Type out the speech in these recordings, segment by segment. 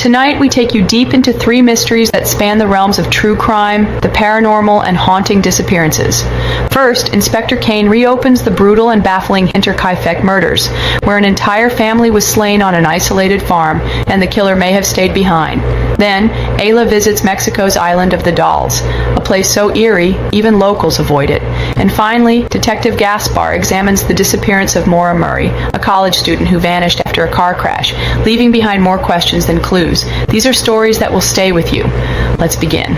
Tonight, we take you deep into three mysteries that span the realms of true crime, the paranormal, and haunting disappearances. First, Inspector Kane reopens the brutal and baffling Hinterkaifeck Murders, where an entire family was slain on an isolated farm, and the killer may have stayed behind. Then, Ayla visits Mexico's island of the Dolls, a place so eerie, even locals avoid it. And finally, Detective Gaspar examines the disappearance of Maura Murray, a college student who vanished after a car crash, leaving behind more questions than clues. These are stories that will stay with you. Let's begin.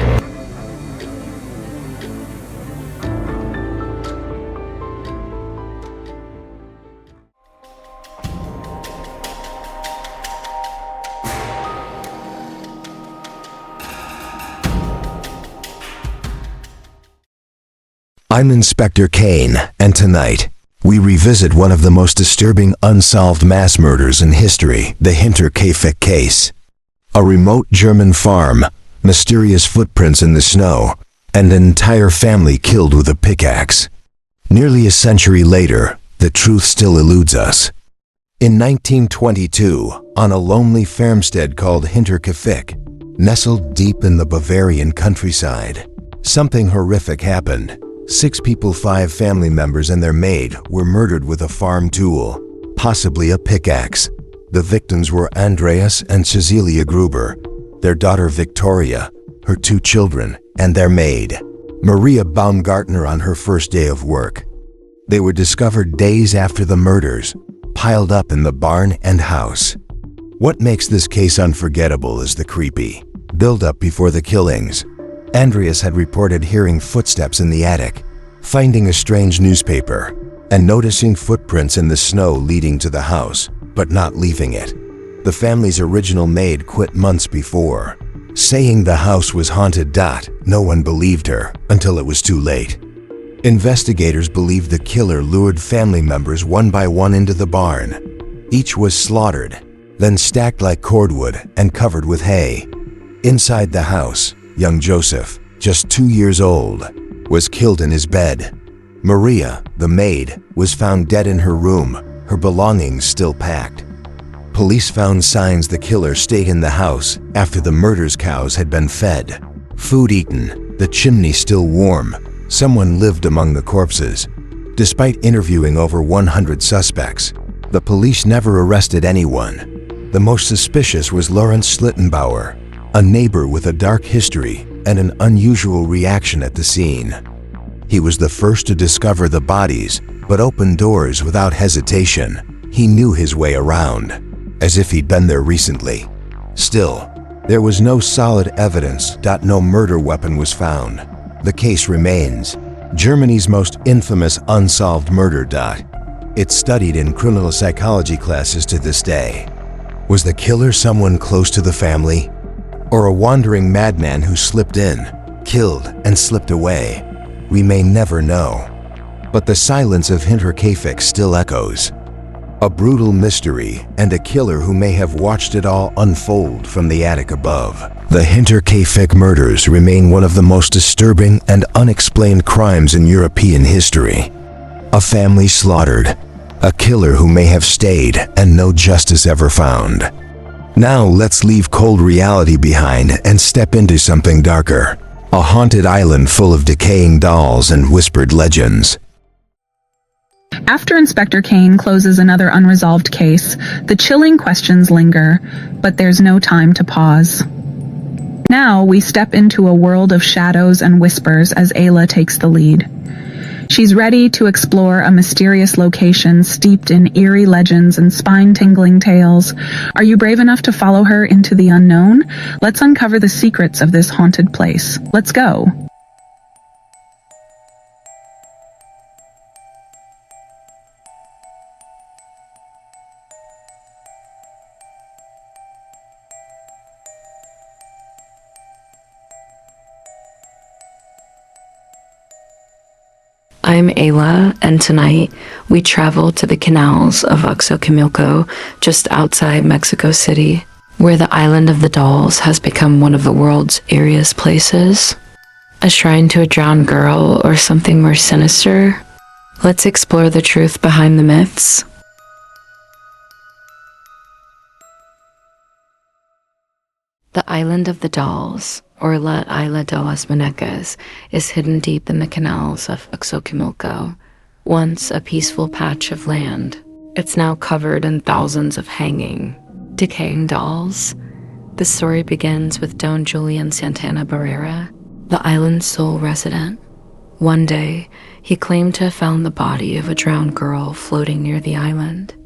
I'm Inspector Kane, and tonight, we revisit one of the most disturbing unsolved mass murders in history, the Hinterkaifeck case. A remote German farm, mysterious footprints in the snow, and an entire family killed with a pickaxe. Nearly a century later, the truth still eludes us. In 1922, on a lonely farmstead called Hinterkaifeck, nestled deep in the Bavarian countryside, something horrific happened. 6 people, 5 family members and their maid, were murdered with a farm tool, possibly a pickaxe. The victims were Andreas and Cecilia Gruber, their daughter Victoria, her 2 children, and their maid, Maria Baumgartner, on her first day of work. They were discovered days after the murders, piled up in the barn and house. What makes this case unforgettable is the creepy build-up before the killings. Andreas had reported hearing footsteps in the attic, finding a strange newspaper, and noticing footprints in the snow leading to the house, but not leaving it. The family's original maid quit months before, saying the house was haunted. No one believed her until it was too late. Investigators believe the killer lured family members one by one into the barn. Each was slaughtered, then stacked like cordwood and covered with hay. Inside the house, young Joseph, just 2 years old, was killed in his bed. Maria, the maid, was found dead in her room, her belongings still packed. Police found signs the killer stayed in the house after the murders. Cows had been fed, food eaten, the chimney still warm. Someone lived among the corpses. Despite interviewing over 100 suspects, the police never arrested anyone. The most suspicious was Lawrence Schlittenbauer, a neighbor with a dark history and an unusual reaction at the scene. He was the first to discover the bodies, but opened doors without hesitation. He knew his way around, as if he'd been there recently. Still, there was no solid evidence. No murder weapon was found. The case remains Germany's most infamous unsolved murder. It's studied in criminal psychology classes to this day. Was the killer someone close to the family? Or a wandering madman who slipped in, killed, and slipped away? We may never know. But the silence of Hinterkaifeck still echoes. A brutal mystery and a killer who may have watched it all unfold from the attic above. The Hinterkaifeck murders remain one of the most disturbing and unexplained crimes in European history. A family slaughtered, a killer who may have stayed and no justice ever found. Now let's leave cold reality behind and step into something darker. A haunted island full of decaying dolls and whispered legends. After Inspector Kane closes another unresolved case, the chilling questions linger, but there's no time to pause. Now we step into a world of shadows and whispers as Ayla takes the lead. She's ready to explore a mysterious location steeped in eerie legends and spine-tingling tales. Are you brave enough to follow her into the unknown? Let's uncover the secrets of this haunted place. Let's go. I'm Ayla, and tonight we travel to the canals of Xochimilco, just outside Mexico City, where the island of the dolls has become one of the world's eeriest places. A shrine to a drowned girl or something more sinister? Let's explore the truth behind the myths. The island of the dolls, or La Isla de las Muñecas, is hidden deep in the canals of Xochimilco. Once a peaceful patch of land, it's now covered in thousands of hanging, decaying dolls. The story begins with Don Julian Santana Barrera, the island's sole resident. One day, he claimed to have found the body of a drowned girl floating near the island.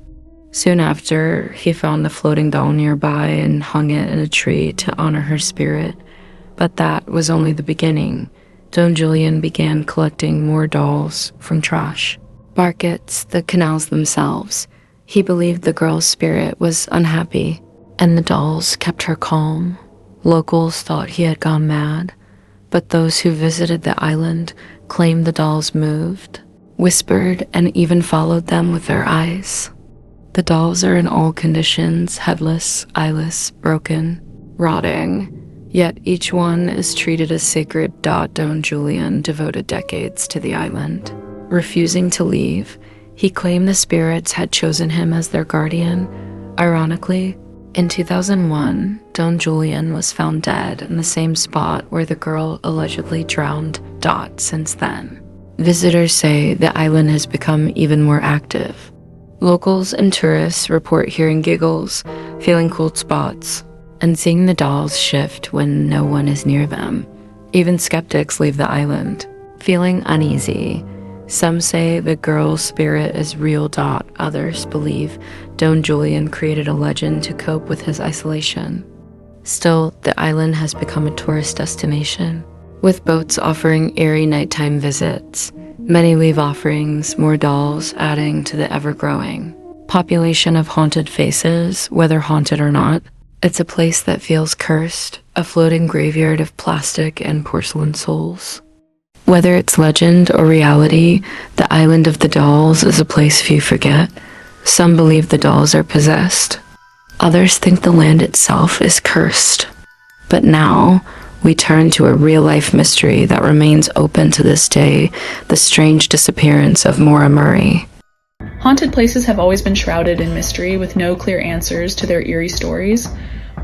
Soon after, he found the floating doll nearby and hung it in a tree to honor her spirit. But that was only the beginning. Don Julian began collecting more dolls from trash, markets, the canals themselves. He believed the girl's spirit was unhappy, and the dolls kept her calm. Locals thought he had gone mad, but those who visited the island claimed the dolls moved, whispered, and even followed them with their eyes. The dolls are in all conditions, headless, eyeless, broken, rotting, yet each one is treated as sacred. Don Julian devoted decades to the island. Refusing to leave, he claimed the spirits had chosen him as their guardian. Ironically, in 2001, Don Julian was found dead in the same spot where the girl allegedly drowned. Since then, visitors say the island has become even more active. Locals and tourists report hearing giggles, feeling cold spots, and seeing the dolls shift when no one is near them. Even skeptics leave the island, feeling uneasy. Some say the girl's spirit is real. Others believe Don Julian created a legend to cope with his isolation. Still, the island has become a tourist destination, with boats offering eerie nighttime visits. Many leave offerings, more dolls adding to the ever-growing population of haunted faces. Whether haunted or not, it's a place that feels cursed, a floating graveyard of plastic and porcelain souls. Whether it's legend or reality, the island of the dolls is a place few forget. Some believe the dolls are possessed. Others think the land itself is cursed. But now, we turn to a real-life mystery that remains open to this day, the strange disappearance of Maura Murray. Haunted places have always been shrouded in mystery with no clear answers to their eerie stories.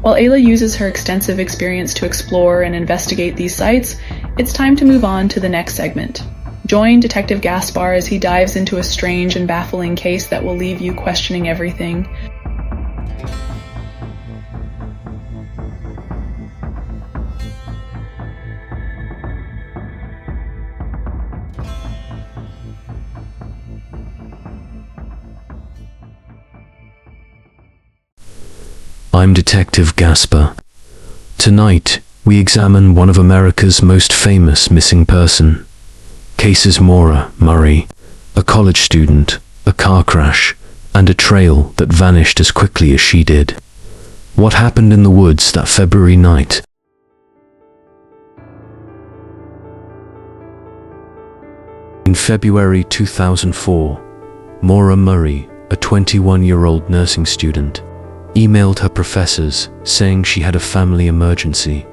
While Ayla uses her extensive experience to explore and investigate these sites, it's time to move on to the next segment. Join Detective Gaspar as he dives into a strange and baffling case that will leave you questioning everything. I'm Detective Gaspar. Tonight, we examine one of America's most famous missing person. Cases Maura Murray, a college student, a car crash, and a trail that vanished as quickly as she did. What happened in the woods that February night? In February 2004, Maura Murray, a 21-year-old nursing student, emailed her professors saying she had a family emergency.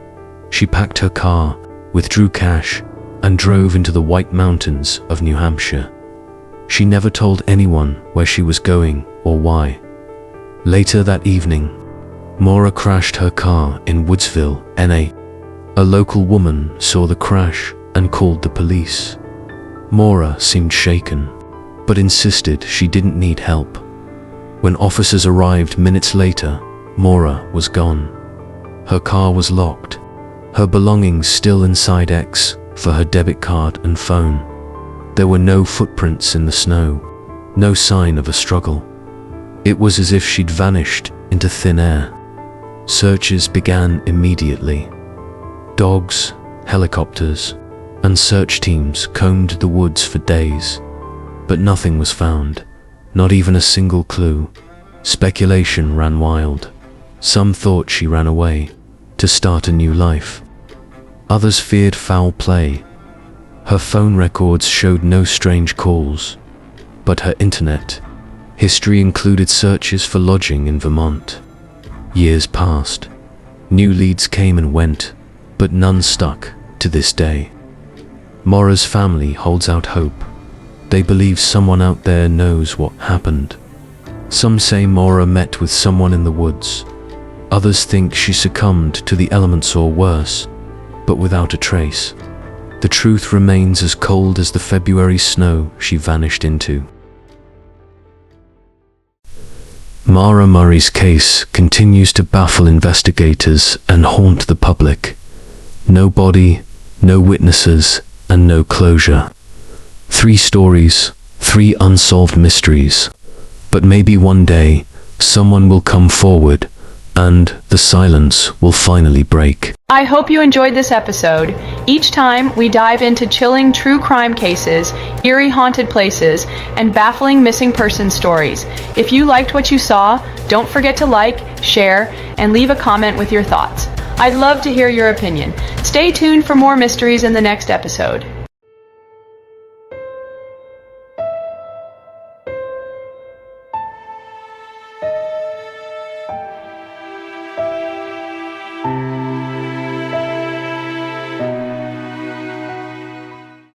She packed her car, withdrew cash, and drove into the White Mountains of New Hampshire. She never told anyone where she was going or why. Later that evening, Maura crashed her car in Woodsville, NA. A local woman saw the crash and called the police. Maura seemed shaken, but insisted she didn't need help. When officers arrived minutes later, Maura was gone. Her car was locked, her belongings still inside X for her debit card and phone. There were no footprints in the snow, no sign of a struggle. It was as if she'd vanished into thin air. Searches began immediately. Dogs, helicopters, and search teams combed the woods for days, but nothing was found. Not even a single clue. Speculation ran wild. Some thought she ran away to start a new life. Others feared foul play. Her phone records showed no strange calls, but her internet history included searches for lodging in Vermont. Years passed. New leads came and went, but none stuck to this day. Maura's family holds out hope. They believe someone out there knows what happened. Some say Maura met with someone in the woods. Others think she succumbed to the elements or worse, but without a trace. The truth remains as cold as the February snow she vanished into. Maura Murray's case continues to baffle investigators and haunt the public. No body, no witnesses, and no closure. 3 stories, 3 unsolved mysteries. But maybe one day, someone will come forward, and the silence will finally break. I hope you enjoyed this episode. Each time, we dive into chilling true crime cases, eerie haunted places, and baffling missing person stories. If you liked what you saw, don't forget to like, share, and leave a comment with your thoughts. I'd love to hear your opinion. Stay tuned for more mysteries in the next episode.